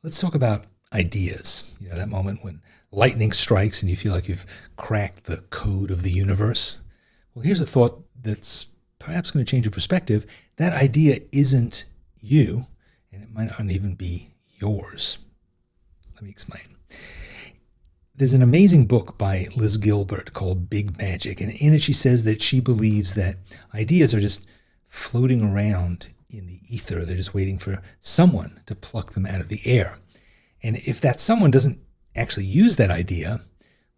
Let's talk about ideas. You know, that moment when lightning strikes and you feel like you've cracked the code of the universe. Well, here's a thought that's perhaps going to change your perspective. That idea isn't you, and it might not even be yours. Let me explain. There's an amazing book by Liz Gilbert called Big Magic, and in it she says that she believes that ideas are just floating around in the ether. They're just waiting for someone to pluck them out of the air. And if that someone doesn't actually use that idea,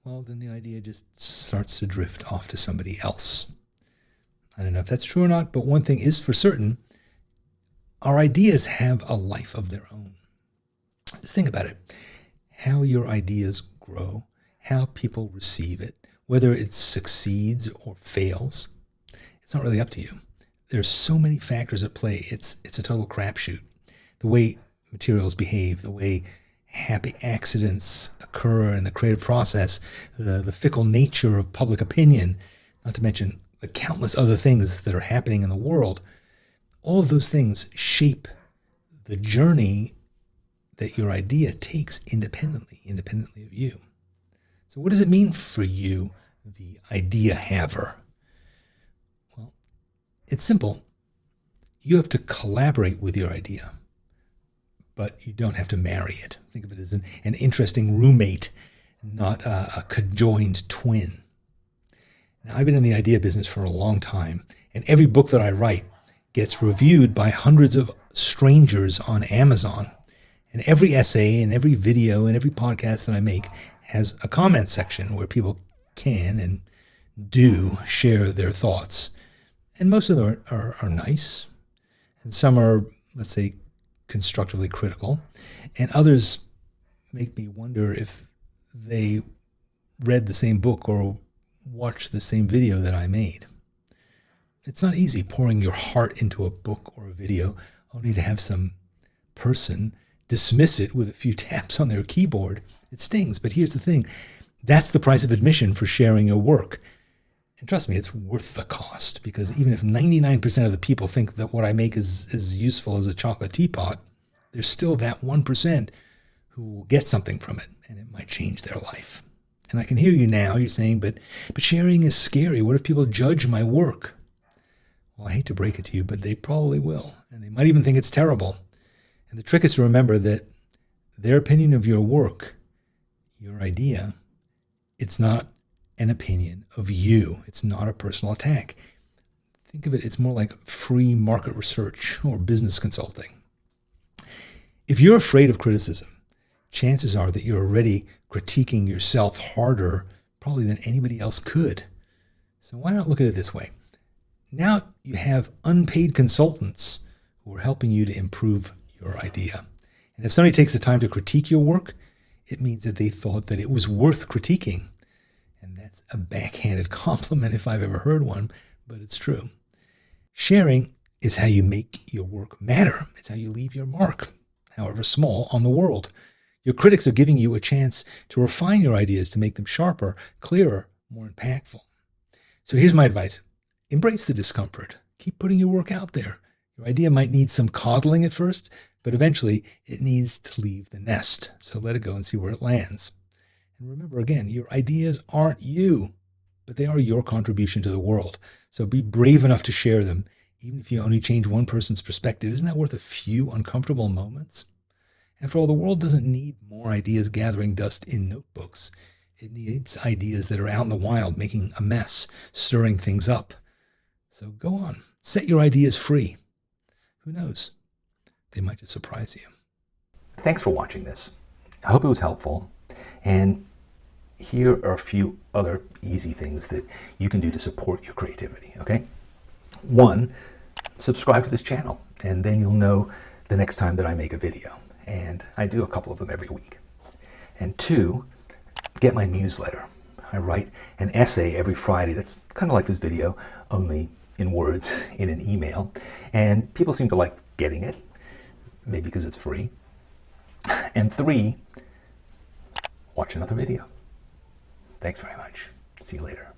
well, then the idea just starts to drift off to somebody else. I don't know if that's true or not, but one thing is for certain, our ideas have a life of their own. Just think about it. How your ideas grow, how people receive it, whether it succeeds or fails, it's not really up to you. There's so many factors at play. It's a total crapshoot. The way materials behave, the way happy accidents occur in the creative process, the fickle nature of public opinion, not to mention the countless other things that are happening in the world. All of those things shape the journey that your idea takes independently of you. So what does it mean for you, the idea haver? Well, it's simple. You have to collaborate with your idea, but you don't have to marry it. Think of it as an interesting roommate, not a conjoined twin. Now, I've been in the idea business for a long time, and every book that I write gets reviewed by hundreds of strangers on Amazon. And every essay and every video and every podcast that I make has a comment section where people can and do share their thoughts. And most of them are nice. And some are, let's say, constructively critical. And others make me wonder if they read the same book or watched the same video that I made. It's not easy pouring your heart into a book or a video only to have some person dismiss it with a few taps on their keyboard. It stings, but here's the thing. That's the price of admission for sharing your work. And trust me, it's worth the cost, because even if 99% of the people think that what I make is as useful as a chocolate teapot, there's still that 1% who will get something from it, and it might change their life. And I can hear you now. You're saying, but sharing is scary. What if people judge my work? Well, I hate to break it to you, but they probably will. And they might even think it's terrible. And the trick is to remember that their opinion of your work, your idea, it's not an opinion of you. It's not a personal attack. Think of it, it's more like free market research or business consulting. If you're afraid of criticism, chances are that you're already critiquing yourself harder probably than anybody else could. So why not look at it this way? Now you have unpaid consultants who are helping you to improve your idea. And if somebody takes the time to critique your work, it means that they thought that it was worth critiquing. And that's a backhanded compliment if I've ever heard one, but it's true. Sharing is how you make your work matter. It's how you leave your mark, however small, on the world. Your critics are giving you a chance to refine your ideas to make them sharper, clearer, more impactful. So here's my advice. Embrace the discomfort. Keep putting your work out there. Your idea might need some coddling at first, but eventually it needs to leave the nest. So let it go and see where it lands. And remember, again, your ideas aren't you, but they are your contribution to the world. So be brave enough to share them, even if you only change one person's perspective. Isn't that worth a few uncomfortable moments? After all, the world doesn't need more ideas gathering dust in notebooks. It needs ideas that are out in the wild, making a mess, stirring things up. So go on, set your ideas free. Who knows? They might just surprise you. Thanks for watching this. I hope it was helpful. And here are a few other easy things that you can do to support your creativity, okay? 1, subscribe to this channel, and then you'll know the next time that I make a video. And I do a couple of them every week. And 2, get my newsletter. I write an essay every Friday that's kind of like this video, only in words, in an email. And people seem to like getting it, maybe because it's free. And 3, watch another video. Thanks very much. See you later.